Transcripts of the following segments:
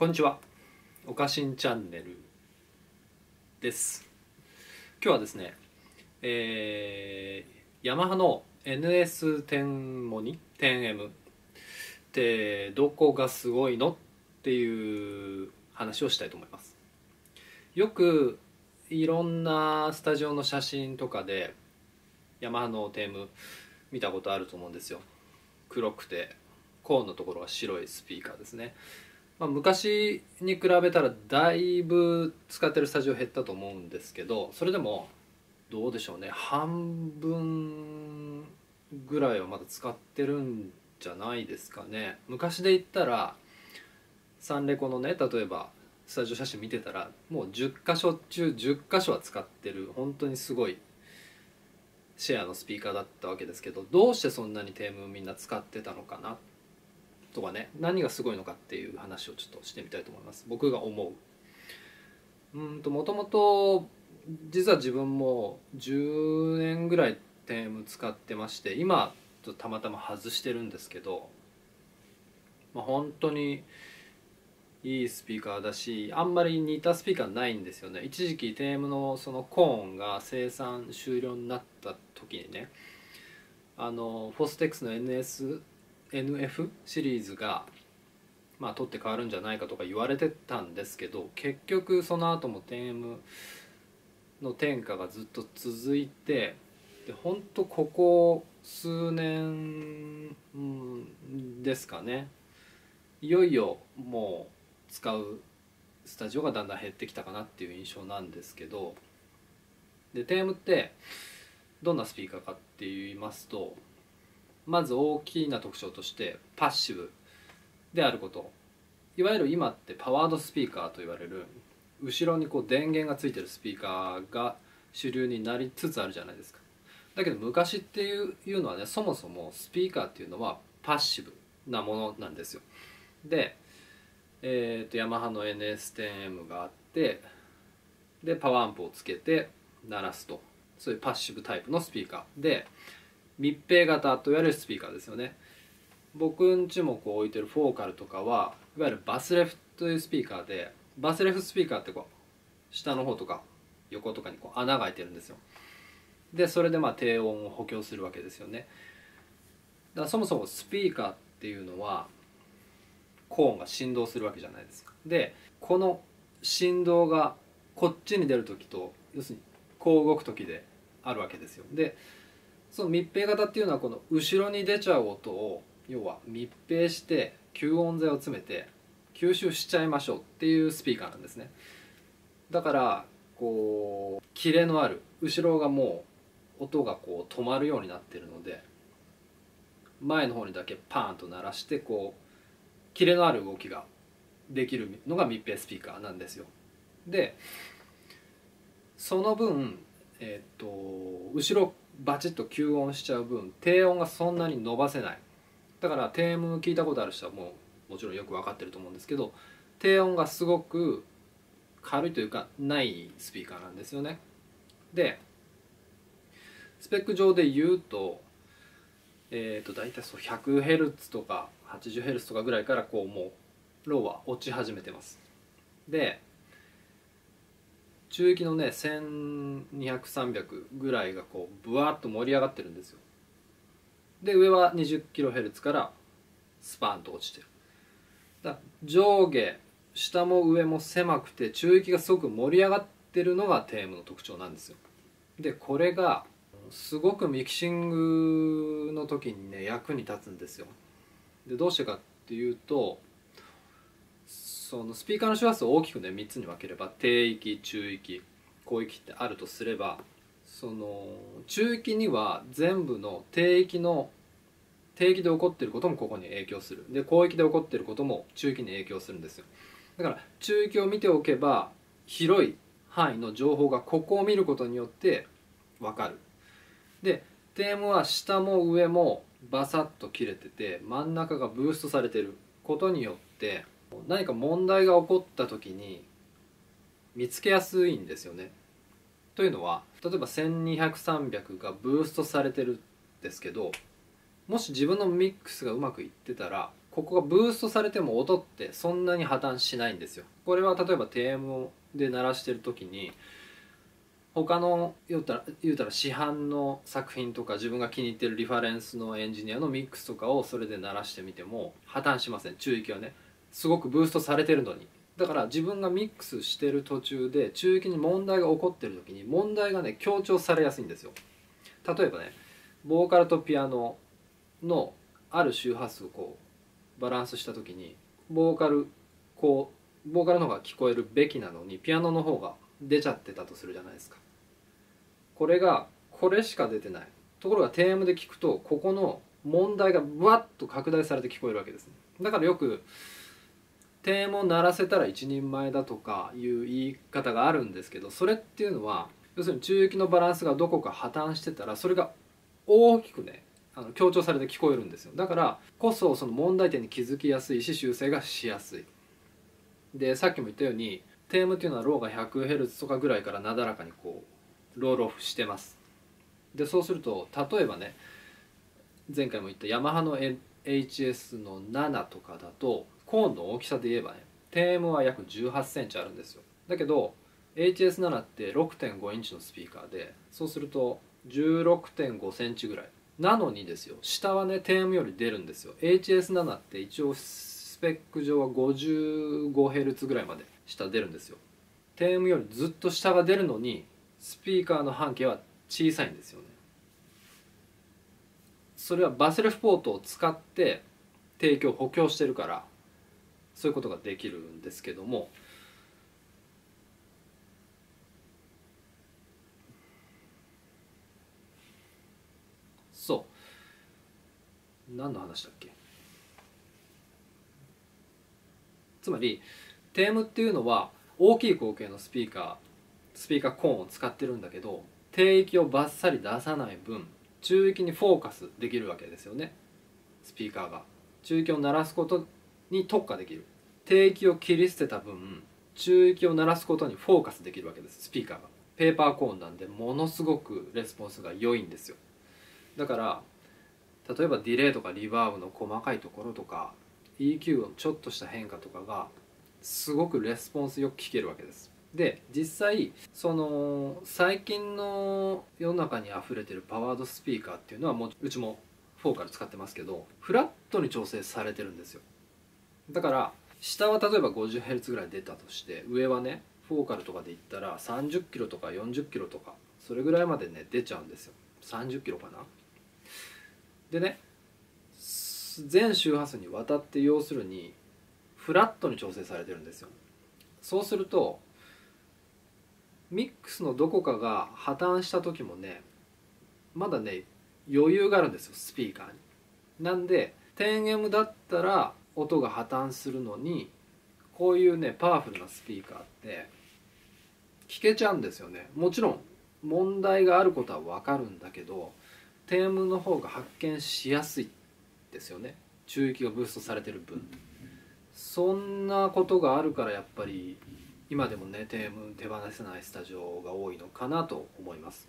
こんにちは。おかしんチャンネルです。今日はですね、ヤマハの NS10 モニ 10M ってどこがすごいのっていう話をしたいと思います。よくいろんなスタジオの写真とかでヤマハの 10M 見たことあると思うんですよ。黒くてコーンのところが白いスピーカーですね。昔に比べたらだいぶ使ってるスタジオ減ったと思うんですけど、それでもどうでしょうね、半分ぐらいはまだ使ってるんじゃないですかね。昔で言ったらサンレコのね、例えばスタジオ写真見てたらもう10箇所中10箇所は使ってる本当にすごいシェアのスピーカーだったわけですけど、どうしてそんなにテームみんな使ってたのかなとかね、何がすごいのかっていう話をちょっとしてみたいと思います。僕が思うもともと実は自分も10年ぐらいテーム使ってまして、今ちょっとたまたま外してるんですけど、本当にいいスピーカーだし、あんまり似たスピーカーないんですよね。一時期テームのそのコーンが生産終了になった時にね、フォステックスの NF シリーズが取って変わるんじゃないかとか言われてたんですけど、結局その後も 10M の天下がずっと続いて、で本当ここ数年、ですかね、いよいよもう使うスタジオがだんだん減ってきたかなっていう印象なんですけど、で 10M ってどんなスピーカーかって言いますと、まず大きな特徴としてパッシブであること。いわゆる今ってパワードスピーカーと言われる、後ろにこう電源がついてるスピーカーが主流になりつつあるじゃないですか。だけど昔っていうのはね、そもそもスピーカーっていうのはパッシブなものなんですよ。で、ヤマハの NS10M があって、でパワーアンプをつけて鳴らすと、そういうパッシブタイプのスピーカーで、密閉型と言われるスピーカーですよね。僕んちもこう置いてるフォーカルとかはいわゆるバスレフというスピーカーで、バスレフスピーカーってこう下の方とか横とかにこう穴が開いてるんですよ。でそれで低音を補強するわけですよね。だからそもそもスピーカーっていうのはコーンが振動するわけじゃないですか。でこの振動がこっちに出る時と、要するにこう動く時であるわけですよ。でその密閉型っていうのはこの後ろに出ちゃう音を要は密閉して吸音材を詰めて吸収しちゃいましょうっていうスピーカーなんですね。だからこうキレのある、後ろがもう音がこう止まるようになってるので、前の方にだけパーンと鳴らしてこうキレのある動きができるのが密閉スピーカーなんですよ。でその分、後ろバチッと吸音しちゃう分低音がそんなに伸ばせない。だから低音聞いたことある人はもちろんよく分かってると思うんですけど、低音がすごく軽いというかないスピーカーなんですよね。でスペック上で言うと、大体そう 100Hz とか 80Hz とかぐらいからこうもうローは落ち始めてます。で中域のね1200、300ぐらいがこうブワーッと盛り上がってるんですよ。で上は 20kHz からスパンと落ちてる。だ上下下も上も狭くて中域がすごく盛り上がってるのがテームの特徴なんですよ。でこれがすごくミキシングの時にね役に立つんですよ。でどうしてかっていうと、そのスピーカーの周波数を大きくね3つに分ければ、低域、中域、広域ってあるとすれば、その中域には全部の低域で起こっていることもここに影響する。で広域で起こっていることも中域に影響するんですよ。だから中域を見ておけば広い範囲の情報がここを見ることによって分かる。で低音は下も上もバサッと切れてて真ん中がブーストされていることによって何か問題が起こった時に見つけやすいんですよね。というのは例えば1200、300がブーストされてるんですけど、もし自分のミックスがうまくいってたらここがブーストされても音ってそんなに破綻しないんですよ。これは例えば低 M で鳴らしてる時に他の言うたら市販の作品とか自分が気に入ってるリファレンスのエンジニアのミックスとかをそれで鳴らしてみても破綻しません。中域はねすごくブーストされてるのに。だから自分がミックスしてる途中で中域に問題が起こってる時に問題がね強調されやすいんですよ。例えばねボーカルとピアノのある周波数をこうバランスした時にボーカルの方が聞こえるべきなのにピアノの方が出ちゃってたとするじゃないですか。これしか出てない。ところが低 M で聞くとここの問題がブワッと拡大されて聞こえるわけですね。だからよく低 M を鳴らせたら一人前だとかいう言い方があるんですけど、それっていうのは要するに中域のバランスがどこか破綻してたらそれが大きくね強調されて聞こえるんですよ。だからこそその問題点に気づきやすいし修正がしやすい。でさっきも言ったように低 M っていうのはローが 100Hz とかぐらいからなだらかにこうロールオフしてます。でそうすると例えばね前回も言ったヤマハの HS の7とかだとコーンの大きさで言えばね低 M は約18センチあるんですよ。だけど HS7 って 6.5 インチのスピーカーでそうすると 16.5 センチぐらいなのにですよ、下はね低 M より出るんですよ。 HS7 って一応スペック上は 55Hz ぐらいまで下出るんですよ。低 M よりずっと下が出るのにスピーカーの半径は小さいんですよね。それはバスレフポートを使って提供補強してるからそういうことができるんですけども、そう何の話だっけ。つまり低 M っていうのは大きい口径のスピーカーコーンを使ってるんだけど低域をバッサリ出さない分中域にフォーカスできるわけですよね。スピーカーが中域を鳴らすことに特化できる。低域を切り捨てた分中域を鳴らすことにフォーカスできるわけです。スピーカーがペーパーコーンなんでものすごくレスポンスが良いんですよ。だから例えばディレイとかリバーブの細かいところとか EQ のちょっとした変化とかがすごくレスポンスよく聞けるわけです。で実際その最近の世の中にあふれてるパワードスピーカーっていうのはもうちもフォーカル使ってますけどフラットに調整されてるんですよ。だから下は例えば 50Hz ぐらい出たとして上はねフォーカルとかで言ったら30キロとか40キロとかそれぐらいまでね出ちゃうんですよ。30キロかな。でね全周波数にわたって要するにフラットに調整されてるんですよ。そうするとミックスのどこかが破綻した時もねまだね余裕があるんですよスピーカーに。なんで 10M だったら音が破綻するのにこういうねパワフルなスピーカーって聞けちゃうんですよね。もちろん問題があることは分かるんだけど 10M の方が発見しやすいですよね。中域がブーストされてる分そんなことがあるからやっぱり今でもね10M手放せないスタジオが多いのかなと思います。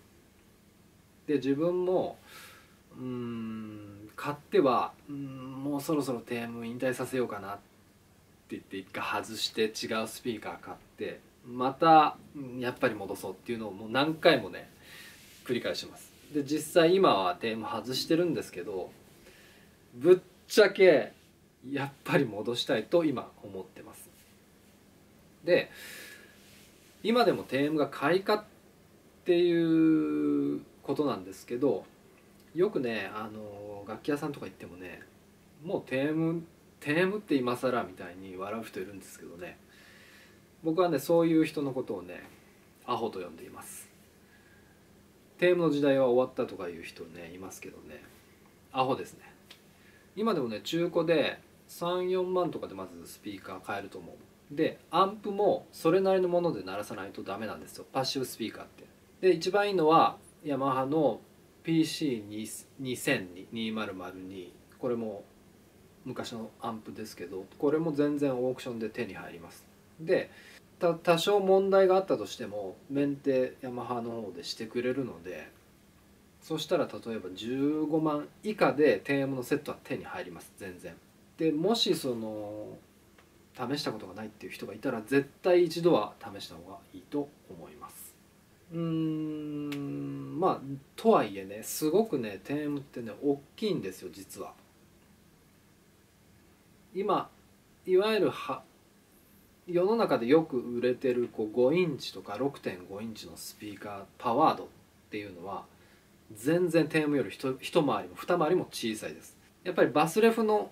で自分も買ってはもうそろそろ 10M 引退させようかなって言って一回外して違うスピーカー買ってまたやっぱり戻そうっていうのをもう何回もね繰り返します。で実際今は 10M 外してるんですけどぶっちゃけやっぱり戻したいと今思ってます。で今でも 10M が買いかっていうことなんですけどよくね楽器屋さんとか行ってもねもう 10M って今更みたいに笑う人いるんですけどね僕はねそういう人のことをねアホと呼んでいます。 10M の時代は終わったとかいう人ねいますけどねアホですね。今でもね中古で34万とかでまずスピーカー買えると思う。でアンプもそれなりのもので鳴らさないとダメなんですよパッシブスピーカーって。で一番いいのはヤマハの PC2002 これも昔のアンプですけどこれも全然オークションで手に入ります。で多少問題があったとしてもメンテヤマハの方でしてくれるのでそしたら例えば15万以下で 10M のセットは手に入ります全然。でもし試したことがないっていう人がいたら絶対一度は試した方がいいと思います。まあとはいえね、すごくねテームってね大きいんですよ実は。今いわゆる世の中でよく売れてる5インチとか 6.5 インチのスピーカーパワードっていうのは全然テームより一回りも二回りも小さいです。やっぱりバスレフの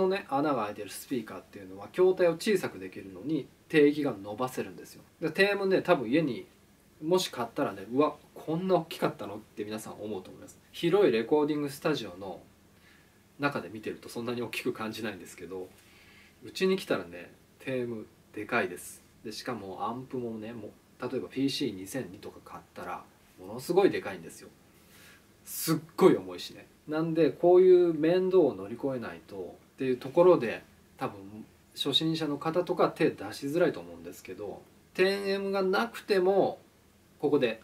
ね穴が開いてるスピーカーっていうのは筐体を小さくできるのに低域が伸ばせるんですよ。でテームね多分家にもし買ったらね、うわこんな大きかったのって皆さん思うと思います。広いレコーディングスタジオの中で見てるとそんなに大きく感じないんですけど、うちに来たらねテームでかいです。でしかもアンプもね、もう例えば PC2002 とか買ったらものすごいでかいんですよ。すっごい重いしね。なんでこういう面倒を乗り越えないとっていうところで多分初心者の方とか手出しづらいと思うんですけど、 10M がなくてもここで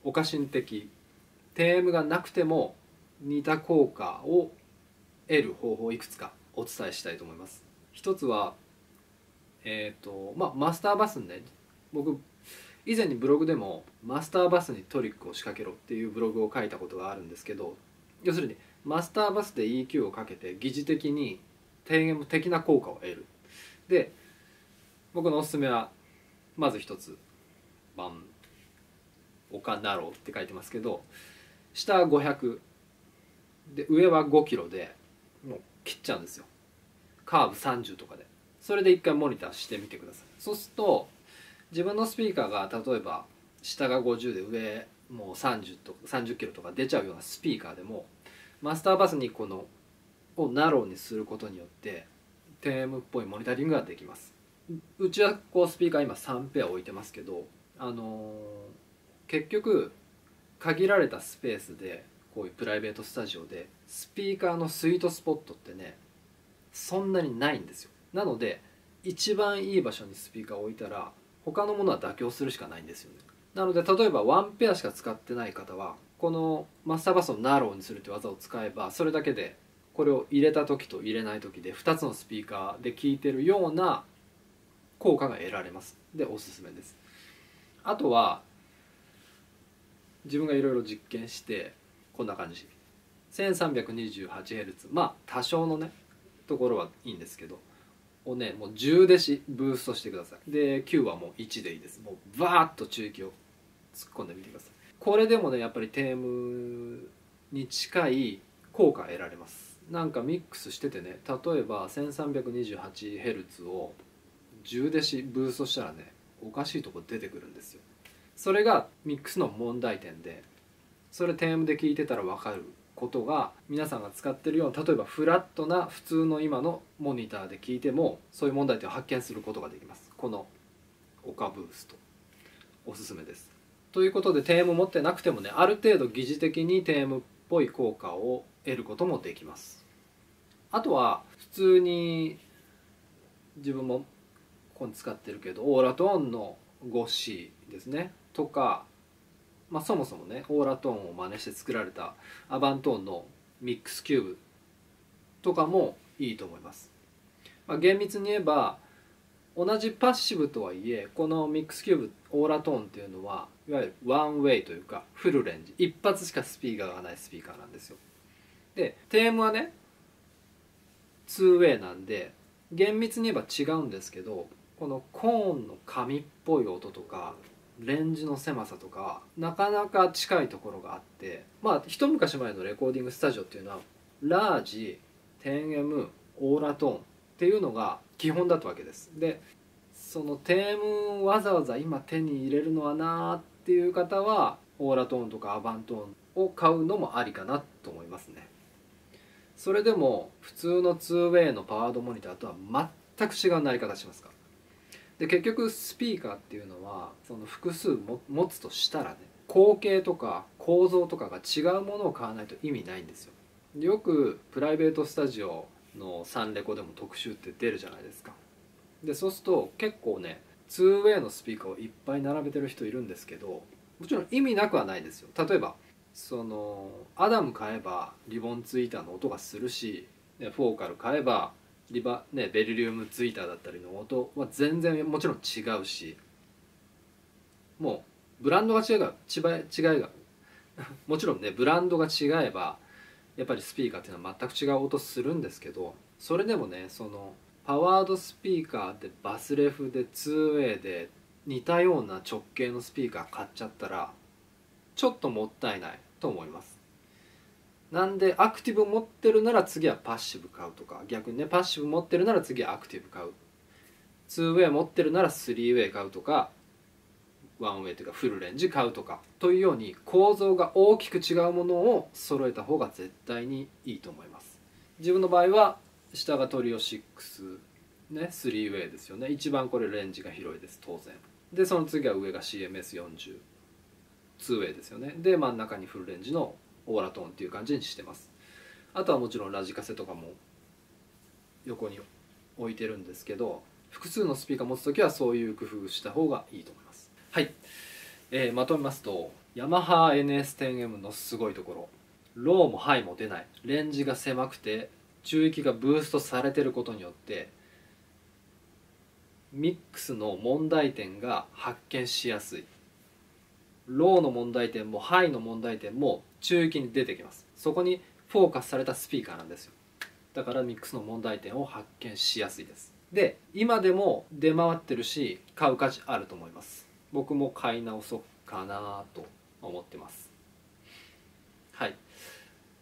お過信的 10M がなくても似た効果を得る方法をいくつかお伝えしたいと思います。一つはマスターバスね、僕以前にブログでもマスターバスにトリックを仕掛けろっていうブログを書いたことがあるんですけど、要するにマスターバスで EQ をかけて疑似的に低減的な効果を得る。で僕のおすすめはまず一つバンオカナローって書いてますけど、下は500で上は5キロでもう切っちゃうんですよ。カーブ30とかで。それで一回モニターしてみてください。そうすると自分のスピーカーが例えば下が50で上もう30とか30キロとか出ちゃうようなスピーカーでもマスターバスにこのをナローにすることによってテームっぽいモニタリングができます。うちはこうスピーカー今3ペア置いてますけど、結局限られたスペースでこういうプライベートスタジオでスピーカーのスイートスポットってねそんなにないんですよ。なので一番いい場所にスピーカーを置いたら他のものは妥協するしかないんですよね。なので例えばワンペアしか使ってない方はこのマスターバスをナローにするという技を使えばそれだけでこれを入れた時と入れない時で2つのスピーカーで聴いてるような効果が得られます。でおすすめです。あとは自分がいろいろ実験してこんな感じ 1328Hz まあ多少のねところはいいんですけどをねもう10デシブーストしてください。で9はもう1でいいです。もうバーッと中域を突っ込んでみてください。これでもねやっぱりテームに近い効果が得られます。なんかミックスしててね、例えば 1328Hz を10デシブーストしたらねおかしいとこ出てくるんですよ。それがミックスの問題点で、それテームで聞いてたら分かることが皆さんが使ってるような例えばフラットな普通の今のモニターで聞いてもそういう問題点を発見することができます。このオカブーストおすすめです。ということでテーム持ってなくてもねある程度疑似的にテームっぽい効果を得ることもできます。あとは普通に自分もここに使ってるけどオーラトーンの 5C ですねとか、そもそもねオーラトーンを真似して作られたアバントーンのミックスキューブとかもいいと思います。厳密に言えば同じパッシブとはいえこのミックスキューブオーラトーンっていうのはいわゆるワンウェイというかフルレンジ一発しかスピーカーがないスピーカーなんですよ。でテームはね2ウェイなんで厳密に言えば違うんですけど、このコーンの紙っぽい音とかレンジの狭さとかなかなか近いところがあって、一昔前のレコーディングスタジオっていうのはラージ 10M オーラトーンっていうのが基本だったわけです。でそのテームをわざわざ今手に入れるのはなーっていう方はオーラトーンとかアバントーンを買うのもありかなと思いますね。それでも普通の 2way のパワードモニターとは全く違うなり方しますから。で結局スピーカーっていうのはその複数持つとしたらね口径とか構造とかが違うものを買わないと意味ないんですよ。よくプライベートスタジオのサンレコでも特集って出るじゃないですか。でそうすると結構ね 2way のスピーカーをいっぱい並べてる人いるんですけど、もちろん意味なくはないですよ。例えばアダム買えばリボンツイーターの音がするしフォーカル買えばベリリウムツイーターだったりの音は全然もちろん違うし、もうブランドが違いがもちろんねブランドが違えばやっぱりスピーカーっていうのは全く違う音するんですけど、それでもねそのパワードスピーカーでバスレフで 2way で似たような直径のスピーカー買っちゃったらちょっともったいないと思います。なんでアクティブ持ってるなら次はパッシブ買うとか、逆にねパッシブ持ってるなら次はアクティブ買う、2way 持ってるなら 3way 買うとか、1way というかフルレンジ買うとかというように構造が大きく違うものを揃えた方が絶対にいいと思います。自分の場合は下がトリオ6ね 3way ですよね。一番これレンジが広いです当然で、その次は上が CMS40 2way ですよね。で真ん中にフルレンジのオーラトーンっていう感じにしてます。あとはもちろんラジカセとかも横に置いてるんですけど、複数のスピーカー持つ時はそういう工夫した方がいいと思います。はい、まとめますと、ヤマハ NS10M のすごいところ、ローもハイも出ない、レンジが狭くて中域がブーストされてることによってミックスの問題点が発見しやすい。ローの問題点もハイの問題点も中域に出てきます。そこにフォーカスされたスピーカーなんですよ。だからミックスの問題点を発見しやすいです。で今でも出回ってるし買う価値あると思います。僕も買い直そうかなと思ってます。はい。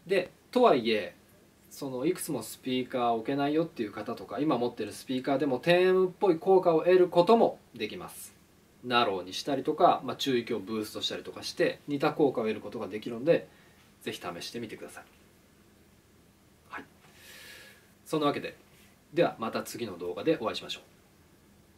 でとはいえそのいくつもスピーカーを置けないよっていう方とか、今持ってるスピーカーでも 10M っぽい効果を得ることもできます。ナローにしたりとか、中域をブーストしたりとかして似た効果を得ることができるので、ぜひ試してみてください。はい、そんなわけで、ではまた次の動画でお会いしましょう。